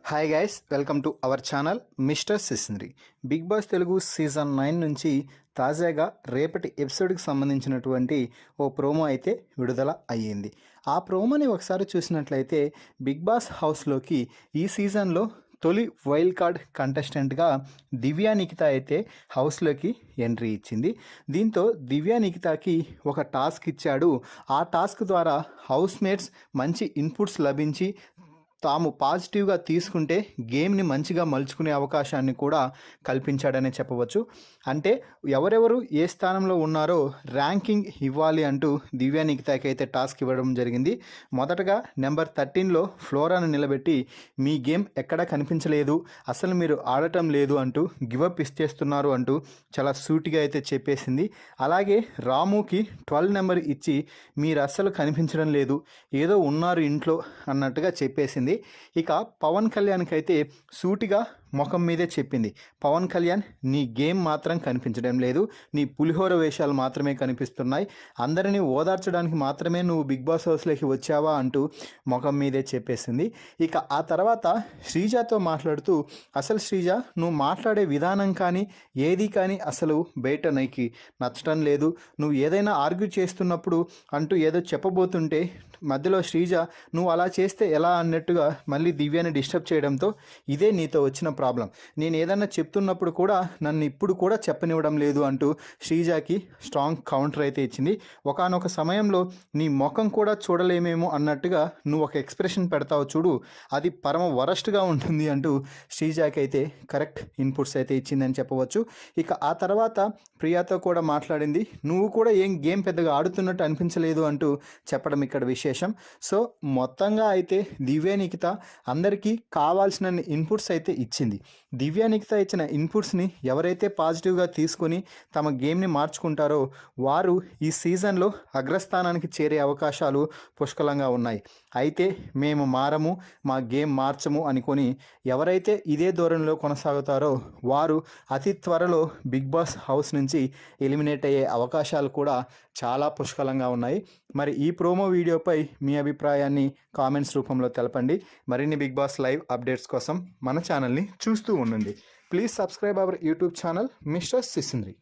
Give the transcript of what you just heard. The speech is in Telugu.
Hi guys, welcome to our channel mister Sisindri. Bigg Boss Telugu season 9 నుంచి తాజాగా రేపటి ఎపిసోడ్కి సంబంధించినటువంటి ఓ ప్రోమో అయితే విడుదల అయ్యింది. ఆ ప్రోమోని ఒకసారి చూసినట్లయితే బిగ్ బాస్ హౌస్లోకి ఈ సీజన్లో తొలి వైల్డ్ కార్డ్ కంటెస్టెంట్గా దివ్యా నిఖిత అయితే హౌస్లోకి ఎంట్రీ ఇచ్చింది. దీంతో దివ్యా నిఖితకి ఒక టాస్క్ ఇచ్చాడు. ఆ టాస్క్ ద్వారా హౌస్ మేట్స్ మంచి ఇన్పుట్స్ లభించి తాము పాజిటివ్గా తీసుకుంటే గేమ్ని మంచిగా మలుచుకునే అవకాశాన్ని కూడా కల్పించాడనే చెప్పవచ్చు. అంటే ఎవరెవరు ఏ స్థానంలో ఉన్నారో ర్యాంకింగ్ ఇవ్వాలి అంటూ దివ్యా నిఖితాకి అయితే టాస్క్ ఇవ్వడం జరిగింది. మొదటగా నెంబర్ 13లో ఫ్లోరాను నిలబెట్టి మీ గేమ్ ఎక్కడా కనిపించలేదు, అసలు మీరు ఆడటం లేదు అంటూ గివప్ ఇచ్చేస్తున్నారు అంటూ చాలా సూటిగా అయితే చెప్పేసింది. అలాగే రాముకి 12 నెంబర్ ఇచ్చి మీరు అస్సలు కనిపించడం లేదు, ఏదో ఉన్నారు ఇంట్లో అన్నట్టుగా చెప్పేసింది. ఇక పవన్ కళ్యాణ్కి అయితే సూటిగా ముఖం మీదే చెప్పింది, పవన్ కళ్యాణ్ నీ గేమ్ మాత్రం కనిపించడం లేదు, నీ పులిహోర వేషాలు మాత్రమే కనిపిస్తున్నాయి, అందరినీ ఓదార్చడానికి మాత్రమే నువ్వు బిగ్ బాస్ హౌస్లోకి వచ్చావా అంటూ ముఖం మీదే చెప్పేసింది. ఇక ఆ తర్వాత శ్రీజతో మాట్లాడుతూ, అసలు శ్రీజ నువ్వు మాట్లాడే విధానం కానీ ఏది కానీ అసలు బయట నీకు నచ్చడం లేదు, నువ్వు ఏదైనా ఆర్గ్యూ చేస్తున్నప్పుడు అంటూ ఏదో చెప్పబోతుంటే మధ్యలో శ్రీజ నువ్వు అలా చేస్తే ఎలా అన్నట్టుగా మళ్ళీ దివ్యాని డిస్టర్బ్ చేయడంతో ఇదే నీతో వచ్చిన ప్రాబ్లం, నేను ఏదన్నా చెప్తున్నప్పుడు కూడా నన్ను ఇప్పుడు కూడా చెప్పనివ్వడం లేదు అంటూ శ్రీజాకి స్ట్రాంగ్ కౌంటర్ అయితే ఇచ్చింది. ఒకానొక సమయంలో నీ ముఖం కూడా చూడలేమేమో అన్నట్టుగా నువ్వు ఒక ఎక్స్ప్రెషన్ పెడతావు చూడు, అది పరమ వరస్ట్గా ఉంటుంది అంటూ శ్రీజాకి అయితే కరెక్ట్ ఇన్పుట్స్ అయితే ఇచ్చిందని చెప్పవచ్చు. ఇక ఆ తర్వాత ప్రియాతో కూడా మాట్లాడింది, నువ్వు కూడా ఏం గేమ్ పెద్దగా ఆడుతున్నట్టు అనిపించలేదు అంటూ చెప్పడం ఇక్కడ విశేషం. సో మొత్తంగా అయితే దివ్యా నిఖిత అందరికీ కావాల్సిన ఇన్పుట్స్ అయితే ఇచ్చింది. దివ్యా నిఖిత ఇచ్చిన ఇన్పుట్స్ని ఎవరైతే పాజిటివ్గా తీసుకొని తమ గేమ్ని మార్చుకుంటారో వారు ఈ సీజన్లో అగ్రస్థానానికి చేరే అవకాశాలు పుష్కలంగా ఉన్నాయి. అయితే మేము మారము, మా గేమ్ మార్చము అనుకొని ఎవరైతే ఇదే ధోరణిలో కొనసాగుతారో వారు అతి త్వరలో బిగ్ బాస్ హౌస్ నుంచి ఎలిమినేట్ అయ్యే అవకాశాలు కూడా చాలా పుష్కలంగా ఉన్నాయి. మరి ఈ ప్రోమో వీడియోపై మీ అభిప్రాయాన్ని కామెంట్స్ రూపంలో తెలపండి. మరిన్ని బిగ్ బాస్ లైవ్ అప్డేట్స్ కోసం మన ఛానల్ని చూస్తూ ఉండండి. Please subscribe our YouTube channel mister సిసింద్రి.